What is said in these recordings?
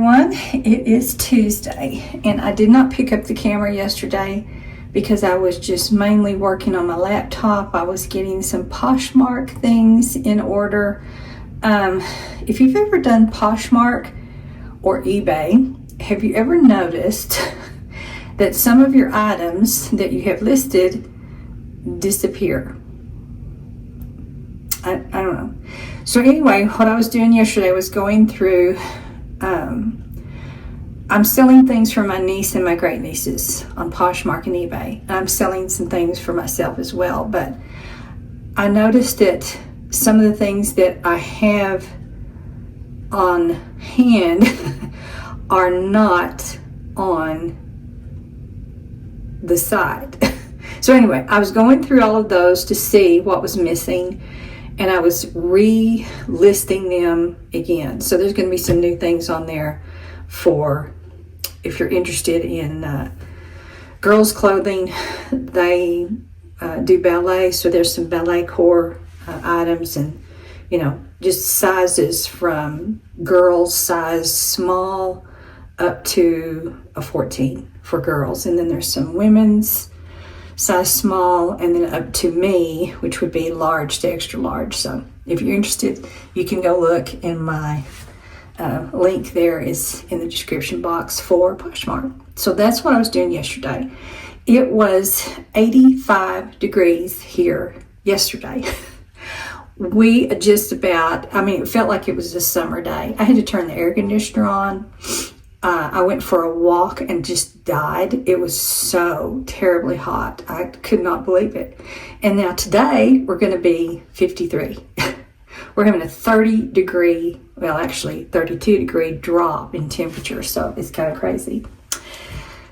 everyone. It is Tuesday, and I did not pick up the camera yesterday because I was just mainly working on my laptop. I was getting some POSHMARK things in order. If you've ever done POSHMARK or eBay, have you ever noticed that some of your items that you have listed disappear? I don't know. So anyway, what I was doing yesterday was going through, I'm selling things for my niece and my great nieces on POSHMARK and eBay. I'm selling some things for myself as well, but I noticed that some of the things that I have on hand are not on the site. So anyway, I was going through all of those to see what was missing, and I was re-listing them again. So there's going to be some new things on there for if you're interested in girls clothing. They do ballet, so there's some ballet core items, and just sizes from girls size small up to a 14 for girls, and then there's some women's size small, and then up to me, which would be large to extra large. So if you're interested, you can go look, in my link there is in the description box for POSHMARK. So that's what I was doing yesterday. It was 85 degrees here yesterday. We just about, it felt like it was a summer day. I had to turn the air conditioner on. I went for a walk and just died. It was so terribly hot. I could not believe it. And now today we're going to be 53. We're having a 32 degree drop in temperature. So it's kind of crazy.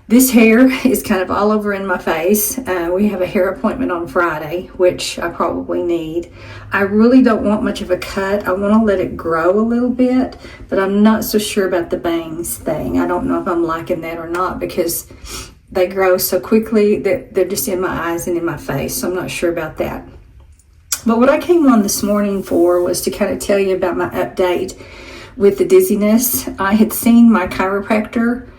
This hair is kind of all over in my face. We have a hair appointment on Friday, which I probably need. I really don't want much of a cut. I want to let it grow a little bit, but I'm not so sure about the bangs thing. I don't know if I'm liking that or not, because they grow so quickly that they're just in my eyes and in my face. So I'm not sure about that. But what I came on this morning for was to kind of tell you about my update with the dizziness. I had seen my chiropractor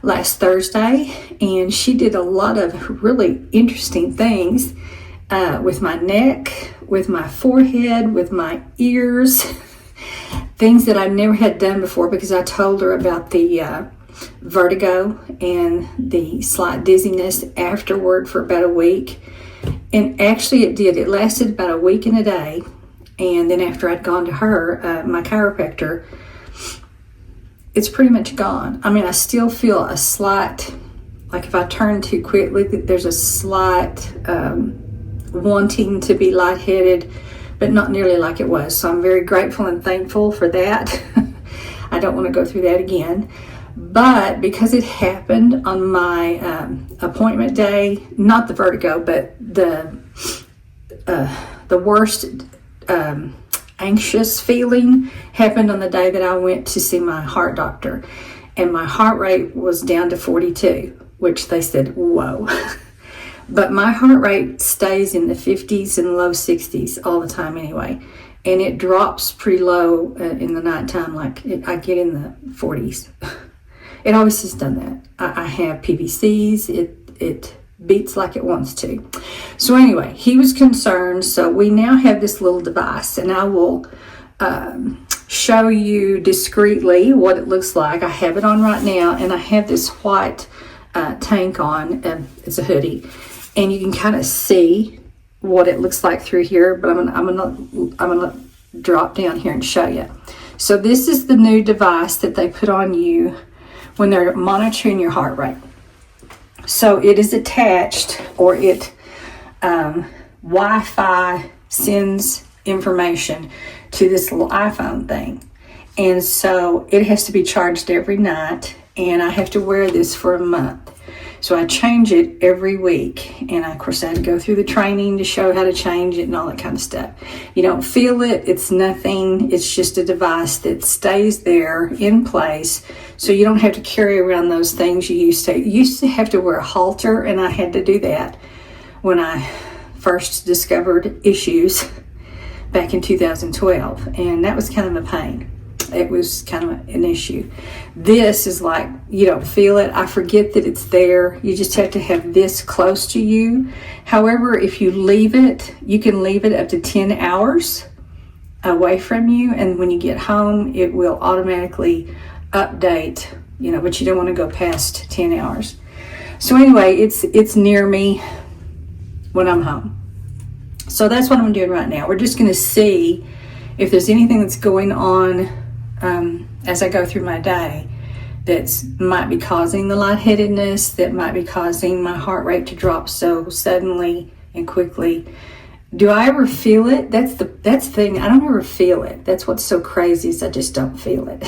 last Thursday, and she did a lot of really interesting things with my neck, with my forehead, with my ears, things that I never had done before, because I told her about the vertigo and the slight dizziness afterward for about a week. And actually it lasted about a week and a day. And then after I'd gone to her, my chiropractor, it's pretty much gone. I still feel a slight, like if I turn too quickly, there's a slight wanting to be lightheaded, but not nearly like it was. So I'm very grateful and thankful for that. I don't want to go through that again. But because it happened on my appointment day, not the vertigo, but the worst anxious feeling happened on the day that I went to see my heart doctor, and my heart rate was down to 42, which they said, whoa. But my heart rate stays in the 50s and low 60s all the time anyway, and it drops pretty low in the nighttime, I get in the 40s. It always has done that. I have PVCs. It beats like it wants to. So anyway, he was concerned. So we now have this little device, and I will show you discreetly what it looks like. I have it on right now, and I have this white tank on. It's a hoodie, and you can kind of see what it looks like through here. But I'm gonna drop down here and show you. So this is the new device that they put on you when they're monitoring your heart rate. So it is attached, or it Wi-Fi sends information to this little iPhone thing. And so it has to be charged every night, and I have to wear this for a month. So I change it every week, and of course I had to go through the training to show how to change it and all that kind of stuff. You don't feel it, it's nothing, it's just a device that stays there in place, so you don't have to carry around those things you used to. You used to have to wear a halter, and I had to do that when I first discovered issues back in 2012, and that was kind of a pain. it was kind of an issue. This is like, you don't feel it. I forget that it's there. You just have to have this close to you. However, if you leave it, you can leave it up to 10 hours away from you, and when you get home, it will automatically update, but you don't want to go past 10 hours. So anyway, it's near me when I'm home. So that's what I'm doing right now. We're just going to see if there's anything that's going on as I go through my day that might be causing the lightheadedness, that might be causing my heart rate to drop so suddenly and quickly. Do I ever feel it? That's the thing. I don't ever feel it. That's what's so crazy, is I just don't feel it.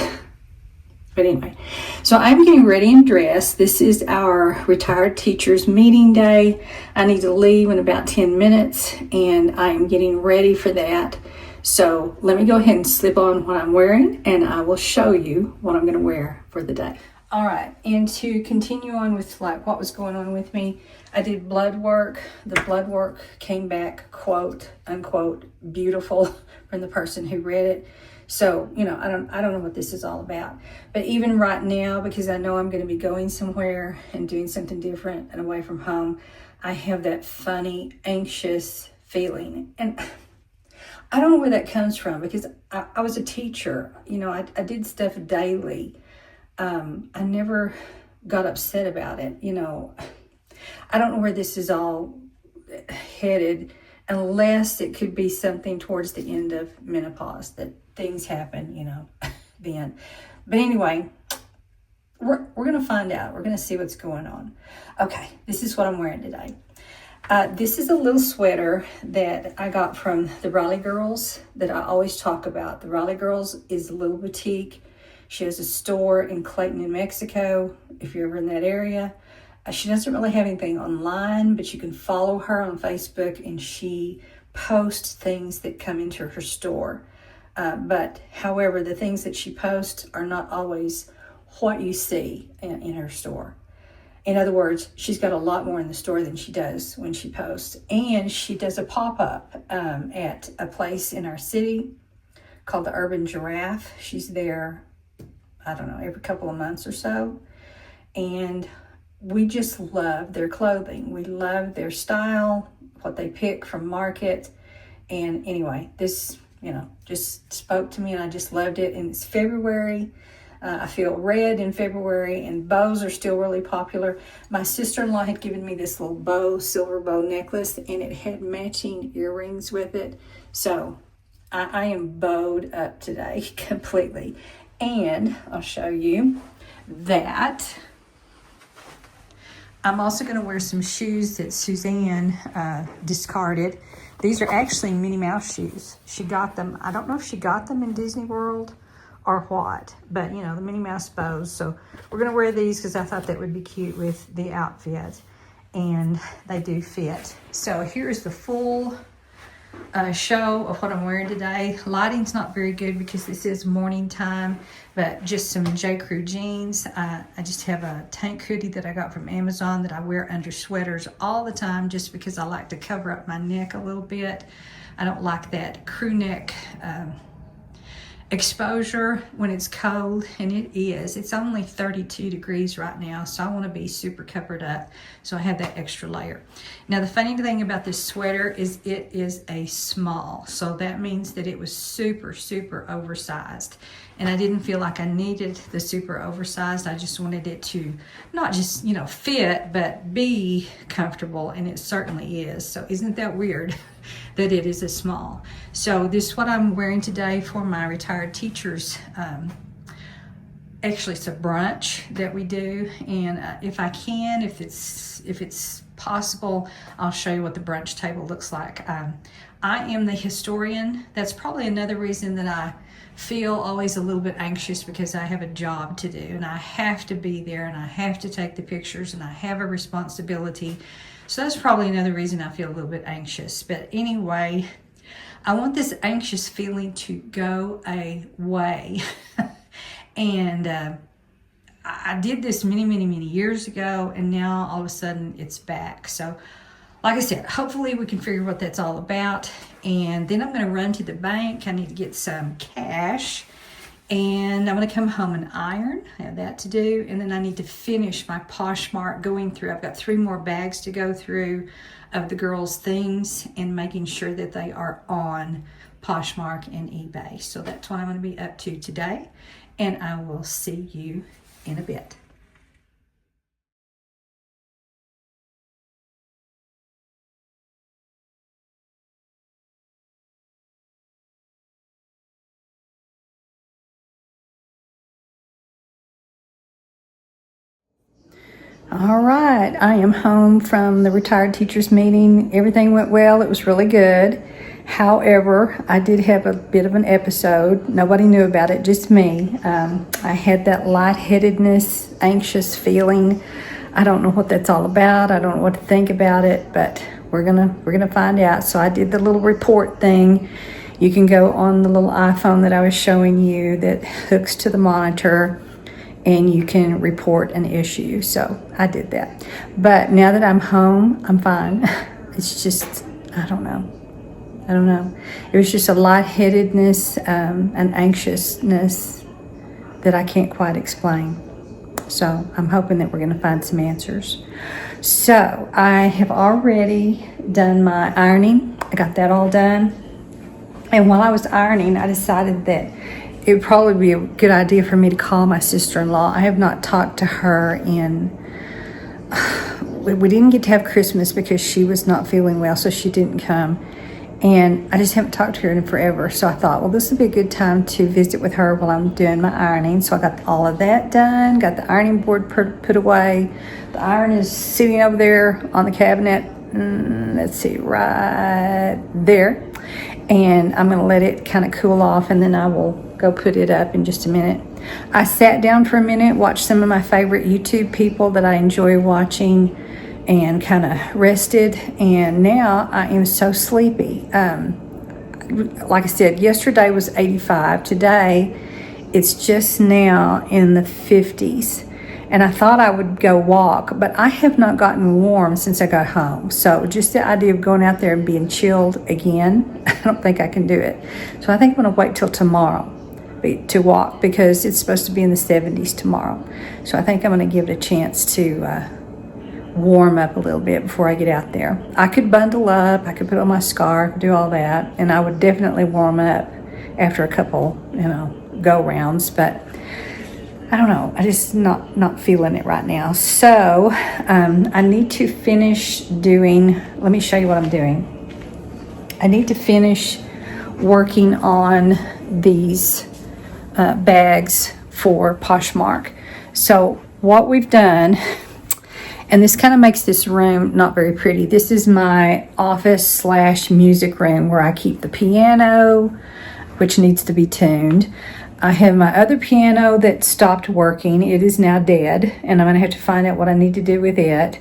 But anyway, so I'm getting ready and dressed. This is our retired teachers meeting day. I need to leave in about 10 minutes, and I am getting ready for that. So let me go ahead and slip on what I'm wearing, and I will show you what I'm going to wear for the day. All right, and to continue on with like what was going on with me, I did blood work. The blood work came back, quote unquote, beautiful from the person who read it. So, I don't know what this is all about. But even right now, because I know I'm going to be going somewhere and doing something different and away from home, I have that funny, anxious feeling. And I don't know where that comes from, because I was a teacher. I did stuff daily. I never got upset about it. I don't know where this is all headed, unless it could be something towards the end of menopause, that things happen, then. But anyway, we're going to find out. We're going to see what's going on. Okay, this is what I'm wearing today. This is a little sweater that I got from the Raleigh Girls that I always talk about. The Raleigh Girls is a little boutique. She has a store in Clayton, New Mexico, if you're ever in that area. She doesn't really have anything online, but you can follow her on Facebook, and she posts things that come into her store. But however, the things that she posts are not always what you see in her store. In other words, she's got a lot more in the store than she does when she posts. And she does a pop-up at a place in our city called the Urban Giraffe. She's there, I don't know, every couple of months or so. And we just love their clothing. We love their style, what they pick from market. And anyway, this, just spoke to me, and I just loved it. And it's February. I feel red in February, and bows are still really popular. My sister-in-law had given me this little silver bow necklace, and it had matching earrings with it. So I am bowed up today completely. And I'll show you that I'm also going to wear some shoes that Suzanne discarded. These are actually Minnie Mouse shoes. She got them. I don't know if she got them in Disney World or what, but the Minnie Mouse bows. So we're going to wear these because I thought that would be cute with the outfit, and they do fit. So here's the full show of what I'm wearing today. Lighting's not very good because this is morning time, but just some J.CREW jeans. I just have a tank hoodie that I got from Amazon that I wear under sweaters all the time, just because I like to cover up my neck a little bit. I don't like that crew neck exposure when it's cold, and it is. It's only 32 degrees right now, so I want to be super covered up, so I have that extra layer. Now, the funny thing about this sweater is it is a small, so that means that it was super, super oversized, and I didn't feel like I needed the super oversized. I just wanted it to not just, fit, but be comfortable, and it certainly is. So isn't that weird that it is a small? So this is what I'm wearing today for my retired teachers. Actually, it's a brunch that we do, and if I can, if it's possible, I'll show you what the brunch table looks like. I am the historian. That's probably another reason that I feel always a little bit anxious, because I have a job to do, and I have to be there, and I have to take the pictures, and I have a responsibility. So that's probably another reason I feel a little bit anxious. But anyway, I want this anxious feeling to go away. And I did this many, many, many years ago, and now all of a sudden it's back. So like I said, hopefully we can figure what that's all about. And then I'm going to run to the bank. I need to get some cash. And I'm going to come home and iron. I have that to do. And then I need to finish my Poshmark going through. I've got 3 more bags to go through of the girls' things and making sure that they are on Poshmark and eBay. So that's what I'm going to be up to today. And I will see you in a bit. All right, I am home from the retired teachers meeting. Everything went well. It was really good. However, I did have a bit of an episode. Nobody knew about it, just me. I had that lightheadedness, anxious feeling. I don't know what that's all about. I don't know what to think about it, but we're gonna find out. So I did the little report thing. You can go on the little iPhone that I was showing you that hooks to the monitor, and you can report an issue. So I did that. But now that I'm home, I'm fine. It's just, I don't know. It was just a lightheadedness, an anxiousness that I can't quite explain. So I'm hoping that we're going to find some answers. So I have already done my ironing. I got that all done. And while I was ironing, I decided that it would probably be a good idea for me to call my sister-in-law. I have not talked to her in, we didn't get to have Christmas because she was not feeling well, so she didn't come. And I just haven't talked to her in forever. So I thought, well, this would be a good time to visit with her while I'm doing my ironing. So I got all of that done, got the ironing board put away. The iron is sitting over there on the cabinet. Let's see, right there. And I'm going to let it kind of cool off, and then I will go put it up in just a minute. I sat down for a minute, watched some of my favorite YouTube people that I enjoy watching, and kind of rested. And now I am so sleepy. Like I said, yesterday was 85. Today, it's just now in the 50s. And I thought I would go walk, but I have not gotten warm since I got home. So just the idea of going out there and being chilled again, I don't think I can do it. So I think I'm going to wait till tomorrow to walk, because it's supposed to be in the 70s tomorrow. So I think I'm going to give it a chance to warm up a little bit before I get out there. I could bundle up, I could put on my scarf, do all that, and I would definitely warm up after a couple, go rounds, but I don't know. I just not feeling it right now. So I need to finish doing, let me show you what I'm doing. I need to finish working on these bags for Poshmark. So what we've done, and this kind of makes this room not very pretty. This is my office / music room where I keep the piano, which needs to be tuned. I have my other piano that stopped working. It is now dead, and I'm going to have to find out what I need to do with it.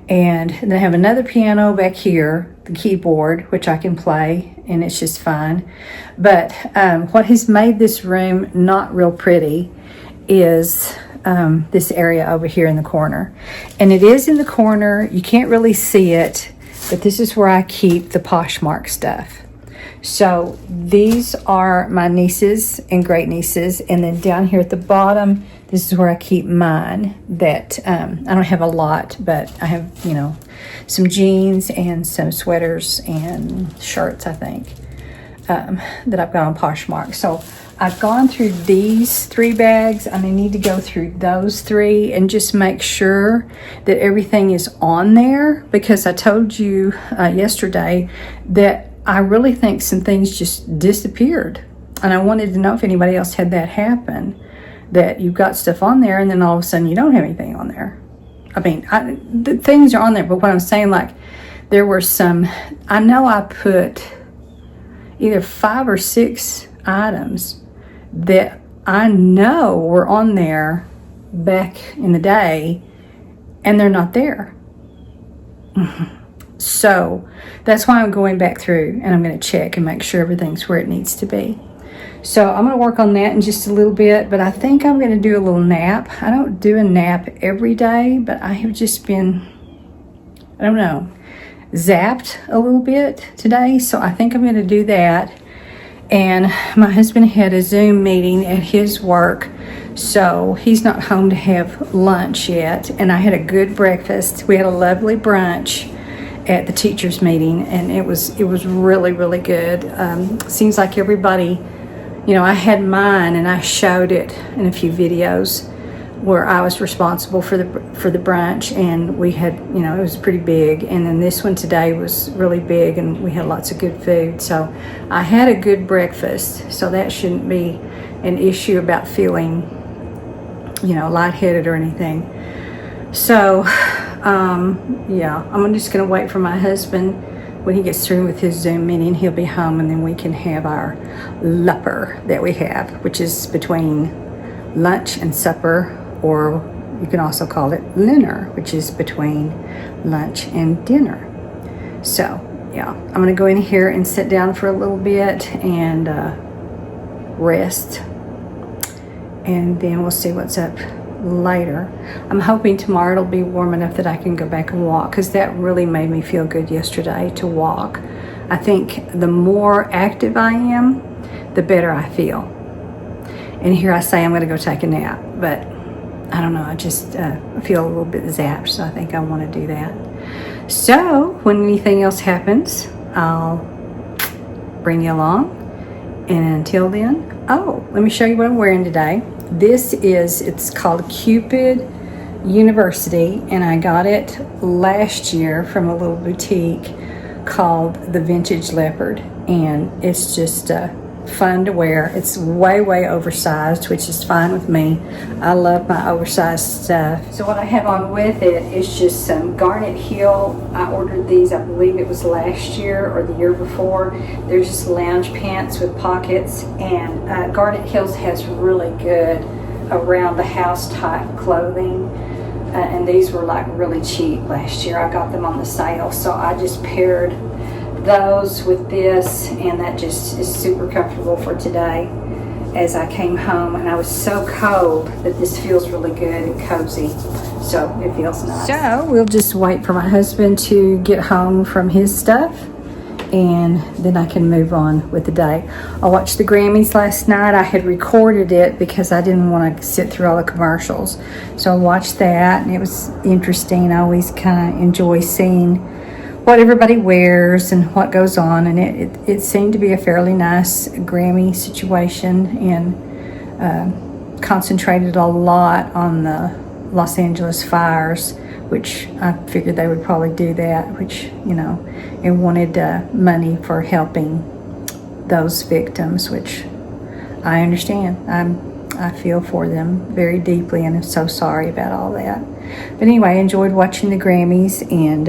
And then I have another piano back here, the keyboard, which I can play, and it's just fine. But what has made this room not real pretty is this area over here in the corner. And it is in the corner. You can't really see it, but this is where I keep the Poshmark stuff. So these are my nieces and great nieces, and then down here at the bottom, this is where I keep mine that I don't have a lot, but I have, some jeans and some sweaters and shirts, I think, that I've got on Poshmark. So I've gone through these 3 bags, and I need to go through those 3 and just make sure that everything is on there, because I told you yesterday that I really think some things just disappeared. And I wanted to know if anybody else had that happen, that you've got stuff on there and then all of a sudden you don't have anything on there. I mean, the things are on there, but what I'm saying, like, there were some, I know I put either 5 or 6 items that I know were on there back in the day, and they're not there. So that's why I'm going back through, and I'm going to check and make sure everything's where it needs to be. So I'm going to work on that in just a little bit, but I think I'm going to do a little nap. I don't do a nap every day, but I have just been, I don't know, zapped a little bit today. So I think I'm going to do that. And my husband had a Zoom meeting at his work, so he's not home to have lunch yet. And I had a good breakfast. We had a lovely brunch at the teachers meeting, and it was really, really good. Seems like everybody, you know, I had mine and I showed it in a few videos where I was responsible for the brunch, and we had, you know, it was pretty big. And then this one today was really big, and we had lots of good food. So I had a good breakfast, so that shouldn't be an issue about feeling, you know, lightheaded or anything. So yeah, I'm just gonna wait for my husband. When he gets through with his Zoom meeting, he'll be home, and then we can have our lupper that we have, which is between lunch and supper, or you can also call it dinner, which is between lunch and dinner. So yeah, I'm gonna go in here and sit down for a little bit and rest, and then we'll see what's up later. I'm hoping tomorrow it'll be warm enough that I can go back and walk, because that really made me feel good yesterday to walk. I think the more active I am, the better I feel. And here I say I'm going to go take a nap, but I don't know, I just feel a little bit zapped, so I think I want to do that. So when anything else happens, I'll bring you along. And until then, oh, let me show you what I'm wearing today. It's called Cupid University, and I got it last year from a little boutique called the Vintage Leopard, and it's just fun to wear. It's way oversized, which is fine with me. I love my oversized stuff. So what I have on with it is just some Garnet Hill. I ordered these, I believe it was last year or the year before. They're just lounge pants with pockets, and Garnet Hills has really good around the house type clothing, and these were like really cheap last year. I got them on the sale, so I just paired those with this, and that just is super comfortable for today as I came home. And I was so cold that this feels really good and cozy, so it feels nice. So we'll just wait for my husband to get home from his stuff, and then I can move on with the day. I watched the Grammys last night. I had recorded it because I didn't want to sit through all the commercials, so I watched that, and it was interesting. I always kind of enjoy seeing what everybody wears and what goes on, and it seemed to be a fairly nice Grammy situation, and concentrated a lot on the Los Angeles fires, which I figured they would probably do that, which, you know, and wanted money for helping those victims, which I understand. I feel for them very deeply, and I'm so sorry about all that. But anyway, I enjoyed watching the Grammys, and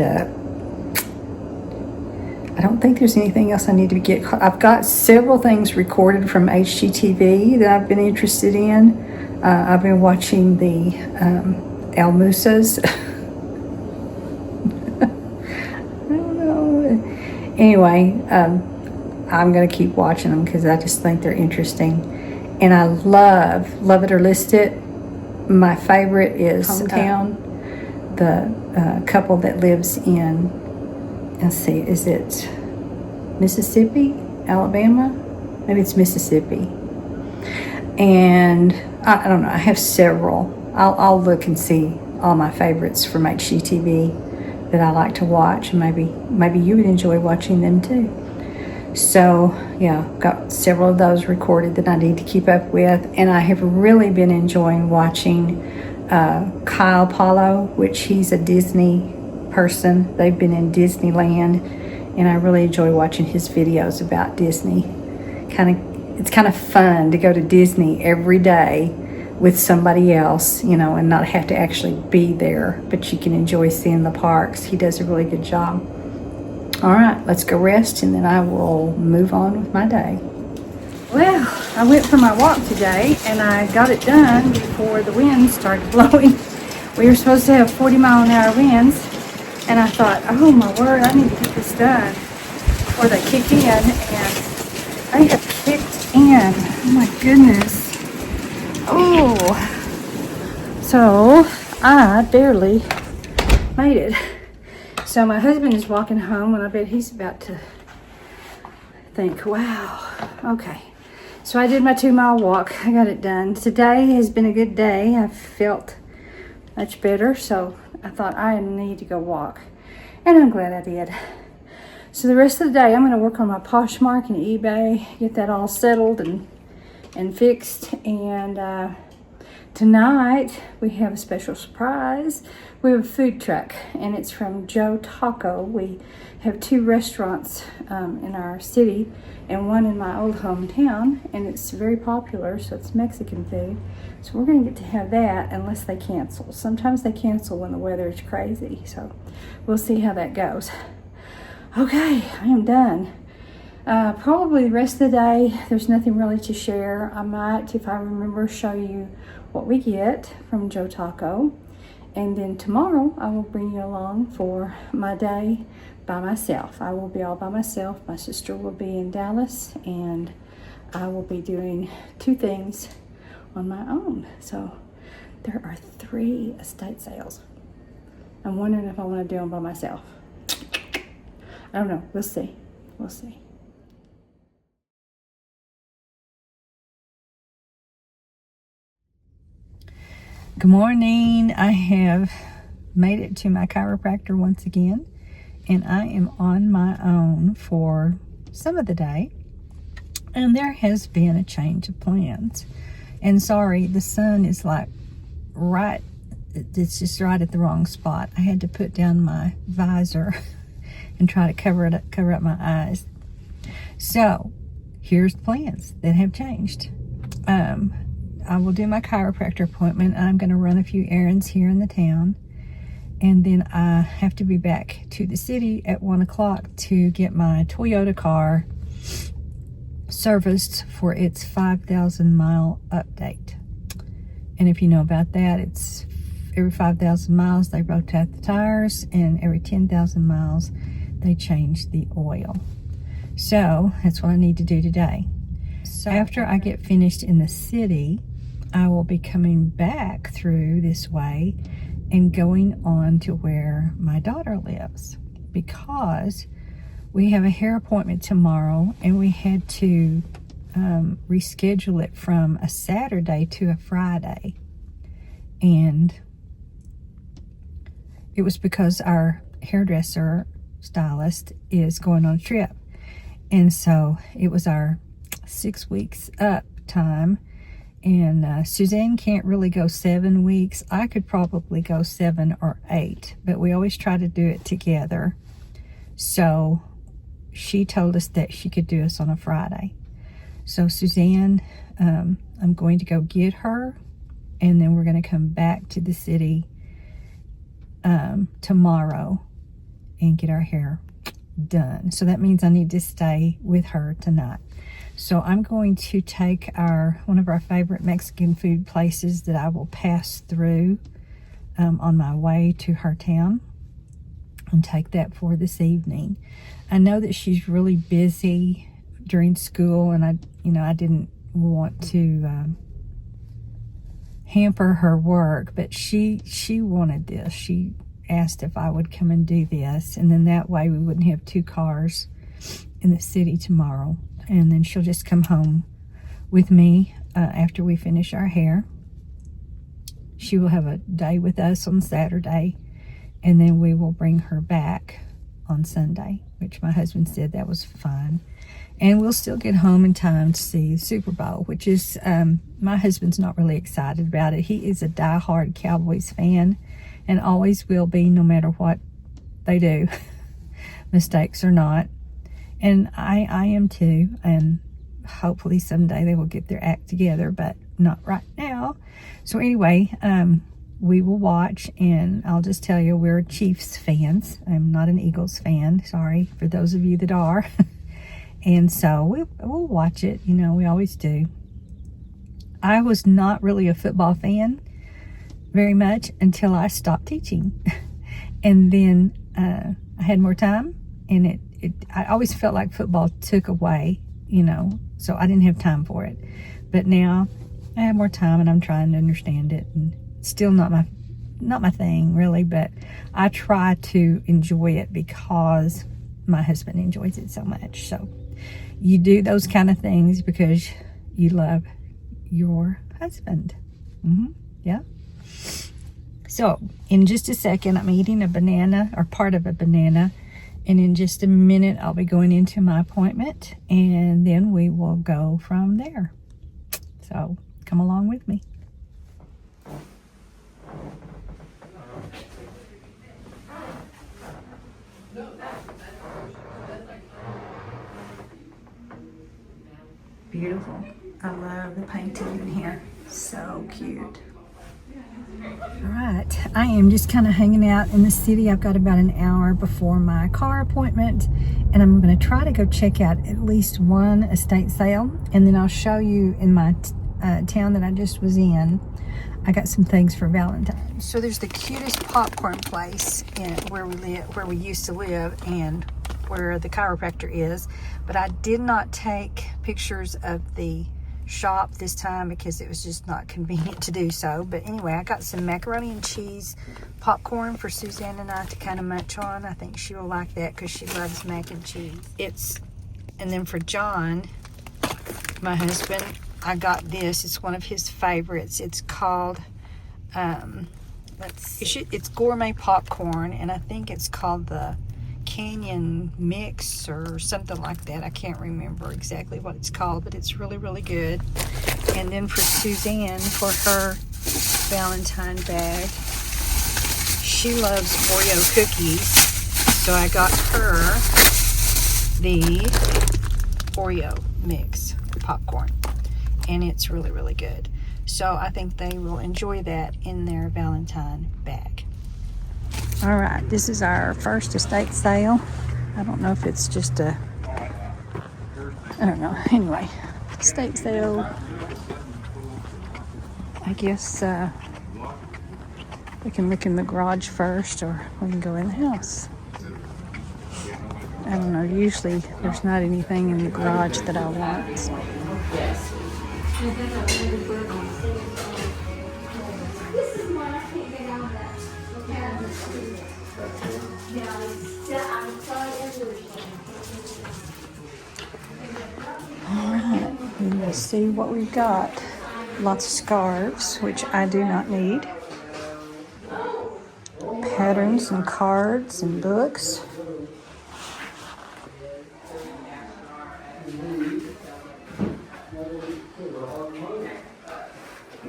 I don't think there's anything else I need to get. I've got several things recorded from HGTV that I've been interested in. I've been watching the El Musas. I don't know. Anyway, I'm going to keep watching them because I just think they're interesting. And I love it or list it. My favorite is Hometown, the couple that lives in, let's see, is it Mississippi, Alabama? Maybe it's Mississippi. And I don't know, I have several. I'll look and see all my favorites from HGTV that I like to watch, and maybe you would enjoy watching them too. So yeah, got several of those recorded that I need to keep up with, and I have really been enjoying watching Kyle Paulo, which he's a Disney person. They've been in Disneyland, and I really enjoy watching his videos about Disney. It's kind of fun to go to Disney every day with somebody else, you know, and not have to actually be there, but you can enjoy seeing the parks. He does a really good job. All right, let's go rest, and then I will move on with my day. Well, I went for my walk today, and I got it done before the wind started blowing. We were supposed to have 40-mile-an-hour winds, and I thought, oh my word, I need to get this done before they kick in, and they have kicked in. Oh my goodness. Oh, so I barely made it. So my husband is walking home, and I bet he's about to think, wow, okay. So I did my 2-mile walk. I got it done. Today has been a good day. I felt much better, so I thought I need to go walk. And I'm glad I did. So the rest of the day, I'm going to work on my POSHMARK and eBay, get that all settled and fixed. And tonight, we have a special surprise. We have a food truck, and it's from Joe Taco. We have 2 restaurants in our city and one in my old hometown, and it's very popular, so it's Mexican food. So we're going to get to have that unless they cancel. Sometimes they cancel when the weather is crazy, so we'll see how that goes. Okay, I am done. Probably the rest of the day, there's nothing really to share. I might, if I remember, show you what we get from Joe Taco. And then tomorrow, I will bring you along for my day by myself. I will be all by myself. My sister will be in Dallas, and I will be doing 2 things on my own. So there are 3 estate sales. I'm wondering if I want to do them by myself. I don't know. We'll see. We'll see. Good morning. I have made it to my chiropractor once again, and I am on my own for some of the day. And there has been a change of plans. And sorry, the sun is like right, it's just right at the wrong spot. I had to put down my visor and try to cover up my eyes. So here's the plans that have changed. I will do my chiropractor appointment. I'm going to run a few errands here in the town. And then I have to be back to the city at 1 o'clock to get my Toyota car serviced for its 5,000 mile update. And if you know about that, it's every 5,000 miles they rotate the tires, and every 10,000 miles they change the oil. So that's what I need to do today. So after I get finished in the city, I will be coming back through this way and going on to where my daughter lives, because we have a hair appointment tomorrow, and we had to reschedule it from a Saturday to a Friday. And it was because our hairdresser stylist is going on a trip. And so it was our 6 weeks up time. And Suzanne can't really go 7 weeks. I could probably go 7 or 8, but we always try to do it together. So she told us that she could do us on a Friday. So Suzanne, I'm going to go get her, and then we're going to come back to the city tomorrow and get our hair done. So that means I need to stay with her tonight. So I'm going to take one of our favorite Mexican food places that I will pass through on my way to her town, and take that for this evening. I know that she's really busy during school, and I didn't want to hamper her work, but she wanted this. She asked if I would come and do this, and then that way we wouldn't have 2 cars in the city tomorrow. And then she'll just come home with me after we finish our hair. She will have a day with us on Saturday, and then we will bring her back on Sunday, which my husband said that was fine. And we'll still get home in time to see the Super Bowl, which is, my husband's not really excited about it. He is a diehard Cowboys fan and always will be, no matter what they do, mistakes or not. And I am too, and hopefully someday they will get their act together, but not right now. So anyway, we will watch, and I'll just tell you, we're Chiefs fans. I'm not an Eagles fan, sorry for those of you that are. And so we'll watch it, we always do. I was not really a football fan very much until I stopped teaching. And then I had more time, and I always felt like football took away, so I didn't have time for it. But now I have more time, and I'm trying to understand it, and it's still not my thing really, but I try to enjoy it because my husband enjoys it so much. So You do those kind of things because you love your husband. Yeah. So in just a second, I'm eating a banana, or part of a banana, and in just a minute I'll be going into my appointment, and then we will go from there. So come along with me. Beautiful. I love the painting in here. So cute. All right, I am just kind of hanging out in the city. I've got about an hour before my car appointment, and I'm going to try to go check out at least one estate sale, and then I'll show you in my town that I just was in. I got some things for Valentine's. So there's the cutest popcorn place in where we live, where we used to live, and where the chiropractor is, but I did not take pictures of the shop this time because it was just not convenient to do so. But anyway, I got some macaroni and cheese popcorn for Suzanne and I to kind of munch on. I think she will like that because she loves mac and cheese. And then for John, my husband, I got this. It's one of his favorites. It's called it's gourmet popcorn, and I think it's called the Canyon Mix or something like that. I can't remember exactly what it's called, but it's really, really good. And then for Suzanne, for her Valentine bag, she loves Oreo cookies, so I got her the Oreo mix popcorn, and it's really, really good. So I think they will enjoy that in their Valentine bag. All right, this is our first estate sale. I don't know if it's just I don't know. Anyway, estate sale. I guess we can look in the garage first, or we can go in the house. I don't know. Usually there's not anything in the garage that I want. So. Alright, let's see what we've got. Lots of scarves, which I do not need. Patterns and cards and books.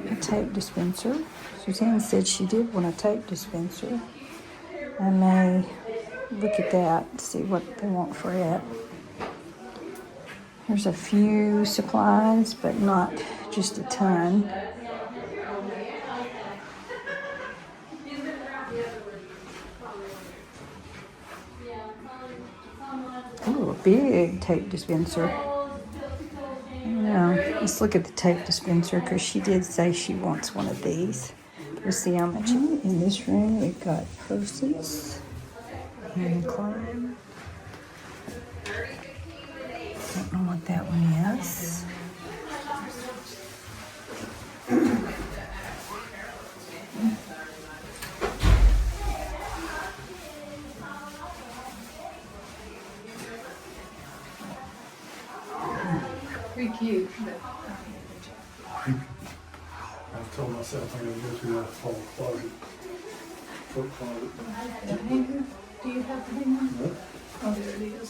A tape dispenser. Suzanne said she did want a tape dispenser. I may look at that and see what they want for it. There's a few supplies, but not just a ton. Oh, a big tape dispenser. I don't know. Let's look at the tape dispenser because she did say she wants one of these. We'll see how much. In this room, we've got purses and climb. Don't know what that one is. Pretty cute. I've told myself I'm going to go through that whole closet. Foot closet. The hanger? Do you have the hanger? No. Oh, there it is.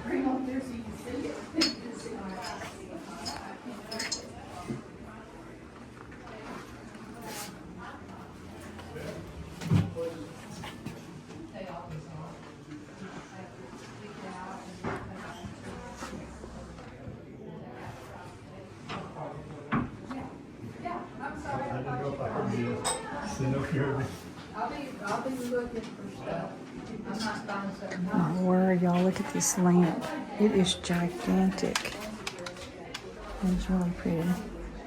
Bring it over there so you can see it. I'll be looking for stuff. I'm not buying stuff. My word, y'all, look at this lamp. It is gigantic. It's really pretty.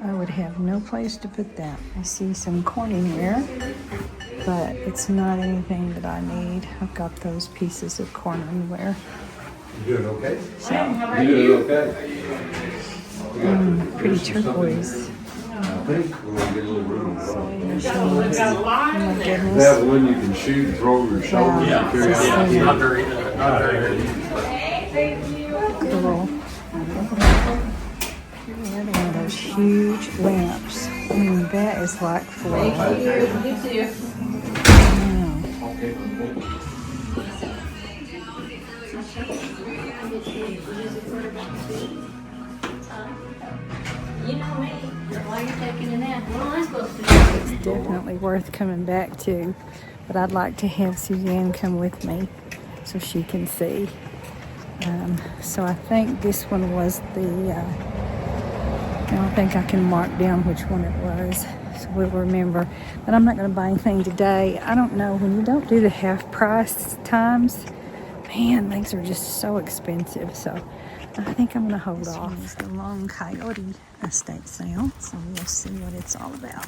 I would have no place to put that. I see some corning here, but it's not anything that I need. I've got those pieces of corningware. You doing okay? So, You doing okay? pretty turquoise. I think we're gonna get a little room. Oh my goodness. That one you can shoot and throw over your shoulder. Wow. and carry Just out. so Not very good. had one of those huge lamps. I mean, that is like for. Thank you. You too. You know me. Why you're taking a nap? What am I supposed to do? It's definitely worth coming back to, but I'd like to have Suzanne come with me so she can see. So I think this one was the, I don't think I can mark down which one it was, so we'll remember. But I'm not going to buy anything today. I don't know, when you don't do the half price times, man, things are just so expensive. So I think I'm going to hold off. This is the Long Coyote estate sale, so we'll see what it's all about.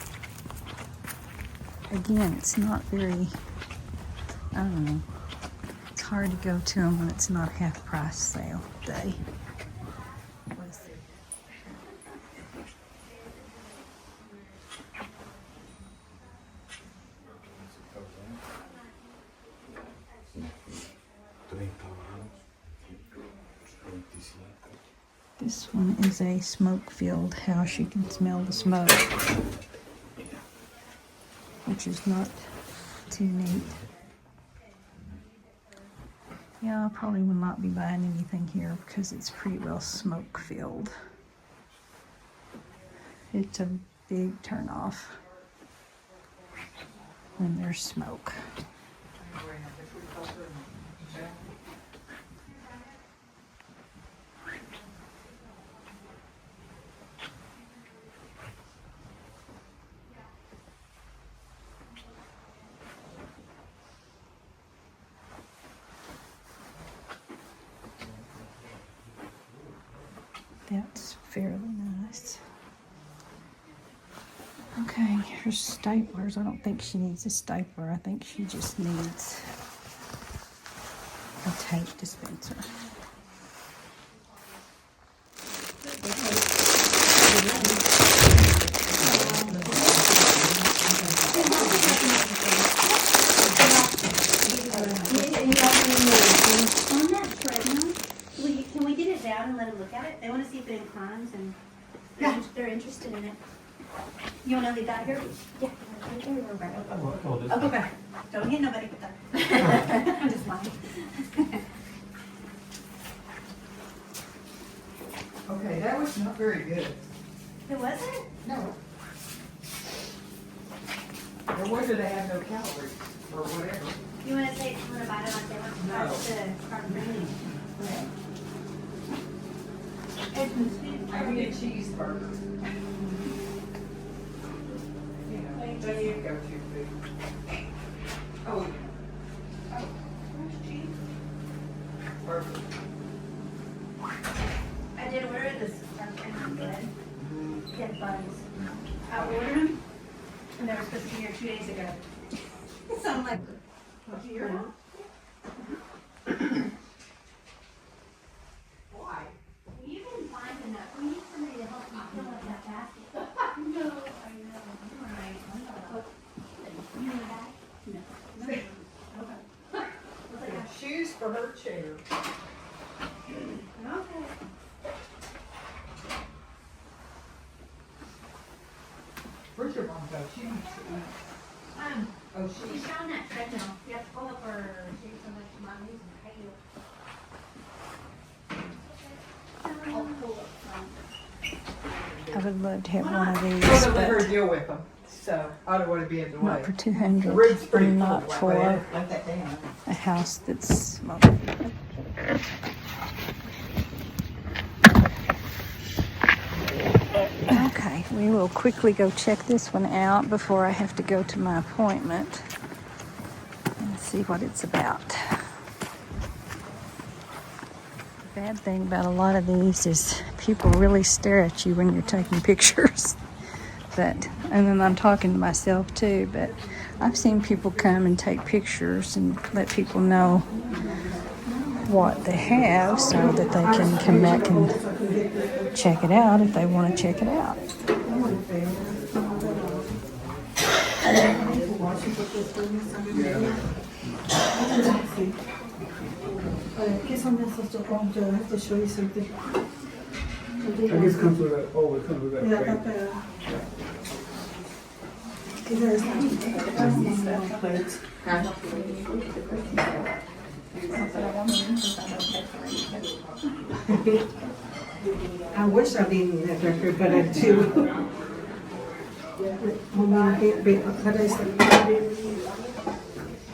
Again, it's not very, I don't know. It's hard to go to them when it's not half price sale day. Let's see. This one is a smoke-filled house. You can smell the smoke, which is not too neat. Yeah, I probably will not be buying anything here because it's pretty well smoke-filled. It's a big turn-off when there's smoke. That's fairly nice. Okay, here's staplers. I don't think she needs a stapler. I think she just needs a tape dispenser. Can we get it down and let them look at it? They want to see if it inclines and they're interested in it. You want to leave that here? Yeah. I'll go back. Don't hit nobody with that. I'm just lying. Okay, that was not very good. It wasn't? No. No wonder they have no calories or whatever. You want to say, you want to bite it like they want to No. start bringing I can get a cheeseburger. You know, there you go, too big. Oh, yeah. Oh, where's cheese? Burger. I did order this from good. Get buns. I ordered them and they were supposed to be here 2 days ago. So I'm like, oh, you're not? Why? You didn't find enough. We need somebody to help you fill up that basket. No, I know. All right. You need a bag? No. Okay. Shoes for her chair. Okay. Where's your mom go? She needs to eat. Oh, She's on that treadmill. You have to pull up her shoes so much mommy's and I'll pull up some. I would love to have one of I these, want to let her but deal with them, so I don't want to be in the way. not for The $200 roof's pretty and full, not that for way. Let that down. a house that's smoking. Okay, we will quickly go check this one out before I have to go to my appointment and see what it's about. The bad thing about a lot of these is people really stare at you when you're taking pictures. And then I'm talking to myself too, but I've seen people come and take pictures and let people know what they have so that they can come back and check it out if they want to check it out. Qu'est-ce qu'on vient de sortir? I have to show you something. I guess it comes with that, oh, it comes with that. Yeah, I thing. thought that. Plates. I wish I'd eaten that record, but I do.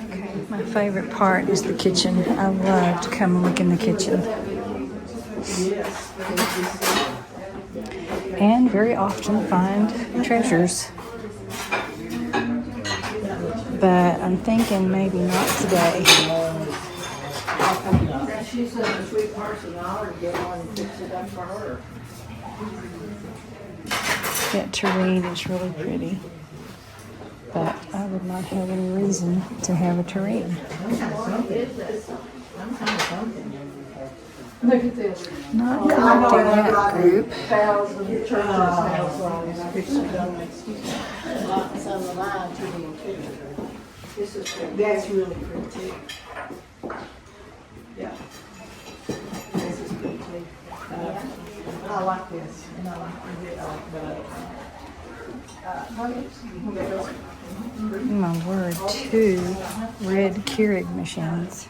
Okay, my favorite part is the kitchen. I love to come and look in the kitchen. And very often find treasures. But I'm thinking maybe not today. She said the sweet person, I'll get one and fix it up for her. That terrain is really pretty. But I would not have any reason to have a terrain. Look at this. Not collecting that group. 1,000 churches house line, and I think she donates some of mine to them too. This is pretty. That's really pretty too. Yeah. This is pretty too. I like this, and I like My word, 2 red Keurig machines.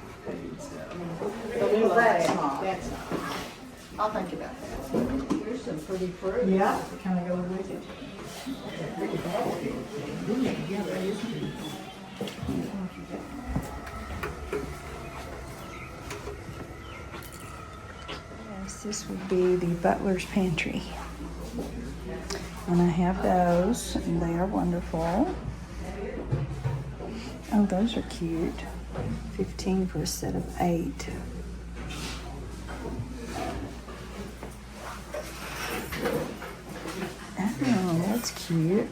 Well, that's not. I'll think about that. Here's some pretty fruit. Yeah. To kind of go with it. Yes, this would be the butler's pantry. And I have those, and they are wonderful. Oh, those are cute. 15 for a set of 8. Oh, that's cute.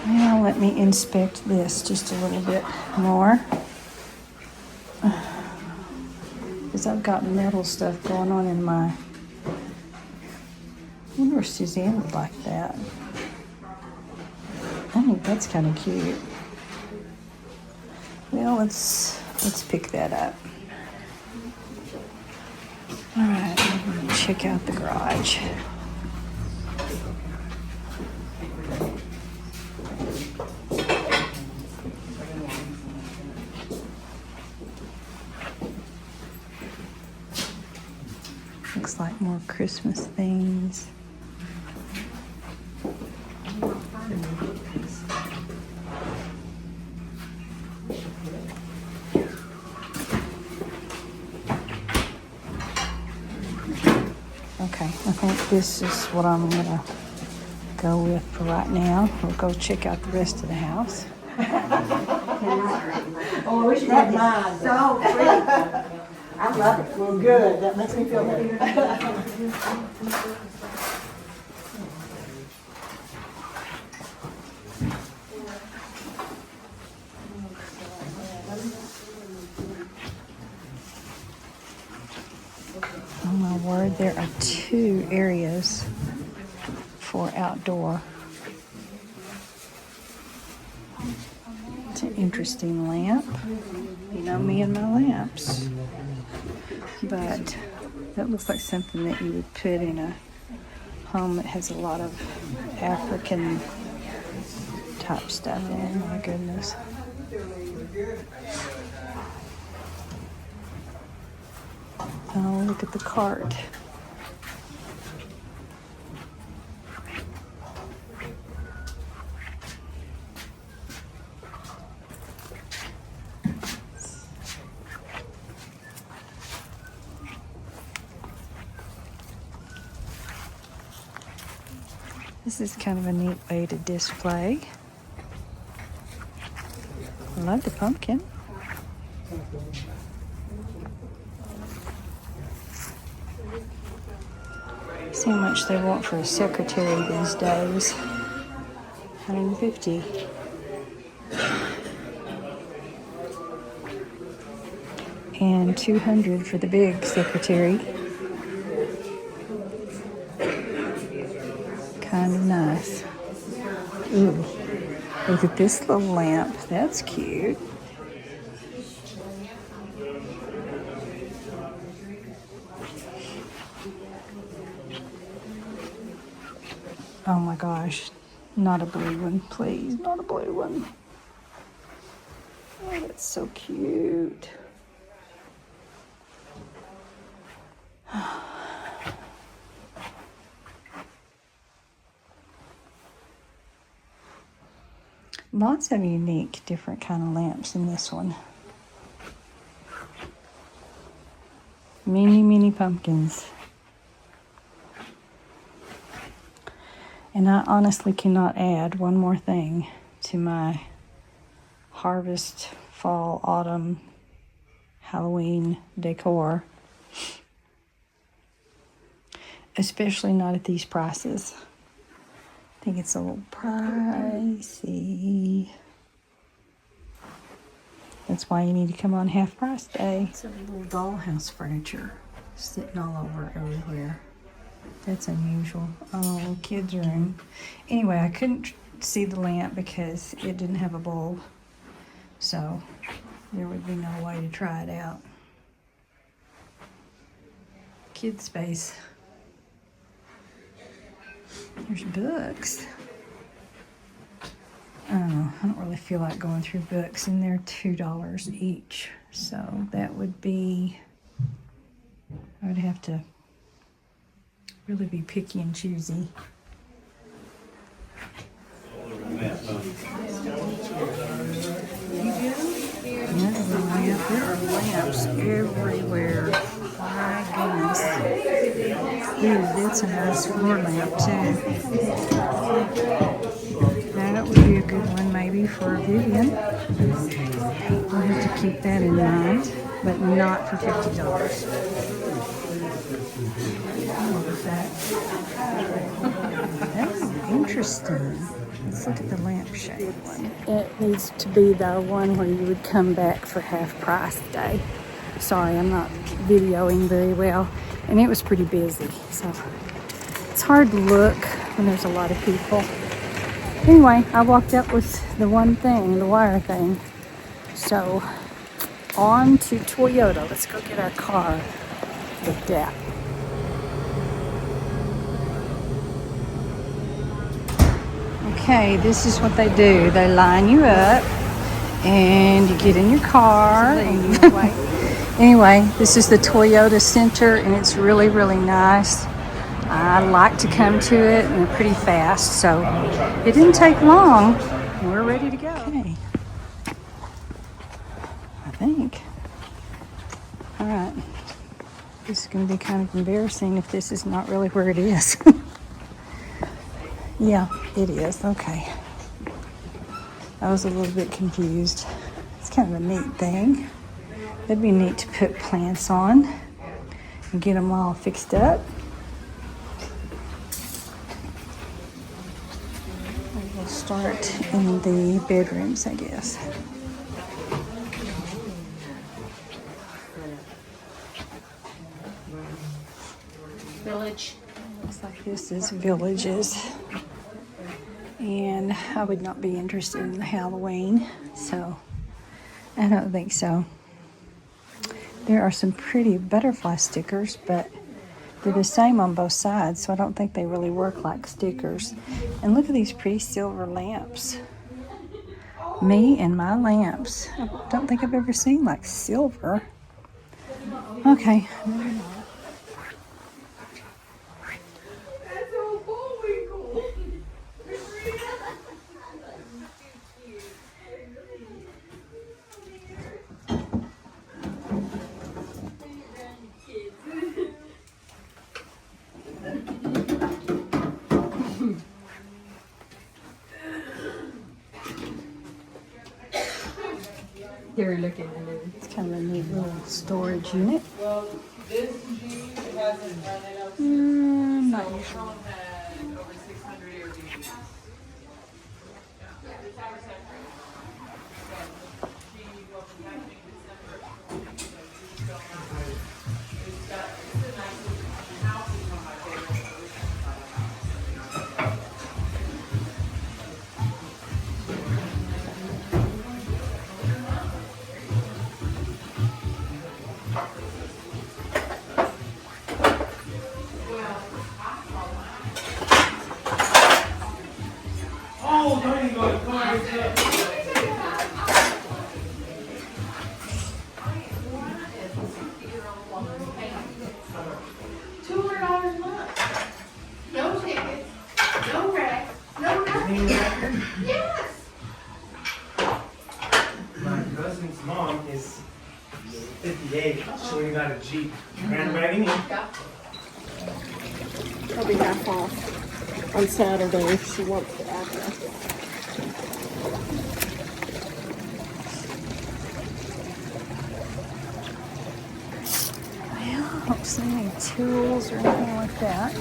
Now let me inspect this just a little bit more. Because I've got metal stuff going on in my... I wonder if Suzanne would like that. I think that's kind of cute. Well, let's pick that up. All right, let me check out the garage. Looks like more Christmas things. Okay, I think this is what I'm gonna go with for right now. We'll go check out the rest of the house. Oh, I wish you had mine. So pretty. I love it. Well, good. That makes me feel better. Oh my word, there are 2 areas for outdoor. It's an interesting lamp. You know me and my lamps. But that looks like something that you would put in a home that has a lot of African type stuff in it. Oh my goodness. Oh, look at the cart. This is kind of a neat way to display. I love the pumpkin. See how much they want for a secretary these days. $150. And $200 for the big secretary. Kind of nice. Ooh. Look at this little lamp. That's cute. Oh my gosh. Not a blue one, please. Not a blue one. Oh, that's so cute. Lots of unique, different kind of lamps in this one. Mini pumpkins. And I honestly cannot add one more thing to my harvest, fall, autumn, Halloween decor. Especially not at these prices. I think it's a little pricey. That's why you need to come on half price day. It's a little dollhouse furniture sitting all over everywhere. That's unusual. Oh, kids' room. Anyway, I couldn't see the lamp because it didn't have a bulb. So there would be no way to try it out. Kid space. There's books. I don't know. I don't really feel like going through books, and they're $2 each. So that would be, I would have to really be picky and choosy. Yeah, there are lamps everywhere. My goodness. Ooh, that's a nice floor lamp too. That would be a good one maybe for Vivian. We'll have to keep that in mind, but not for $50. That's interesting. Let's look at the lampshade one. It needs to be the one where you would come back for half price day. Sorry, I'm not videoing very well. And it was pretty busy, so it's hard to look when there's a lot of people. Anyway, I walked up with the one thing, the wire thing. So, on to Toyota. Let's go get our car looked at. Okay, this is what they do. They line you up, and you get in your car. And anyway, this is the Toyota Center, and it's really, really nice. I like to come to it, and they're pretty fast, so it didn't take long. We're ready to go. Okay. I think. All right. This is going to be kind of embarrassing if this is not really where it is. Yeah, it is. Okay. I was a little bit confused. It's kind of a neat thing. It'd be neat to put plants on and get them all fixed up. We'll start in the bedrooms, I guess. Village. Looks like this is Villages. And I would not be interested in Halloween, so I don't think so. There are some pretty butterfly stickers, but they're the same on both sides, so I don't think they really work like stickers. And look at these pretty silver lamps. Me and my lamps. I don't think I've ever seen like silver. Okay. They're looking at it. It's kind of a neat little storage unit. Well, this Jeep hasn't run it up. Not usually. Had over 600 Airbnbs. husband's mom is 58. She only got a Jeep Grand Wagon. I'll be half off on Saturday if she wants to add that. I don't see any tools or anything like that.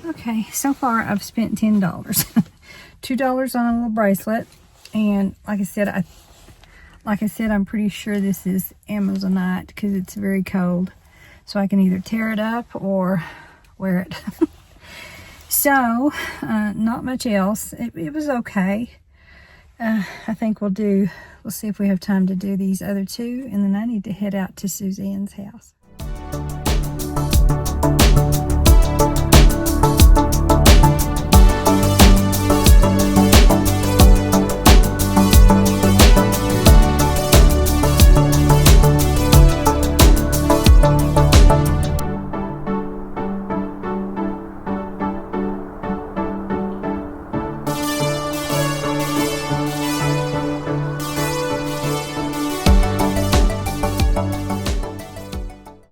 Okay, so far I've spent $10. $2 on a little bracelet, and like I said, I'm pretty sure this is Amazonite because it's very cold, so I can either tear it up or wear it. So, not much else. It was okay. I think we'll see if we have time to do these other two, and then I need to head out to Suzanne's house.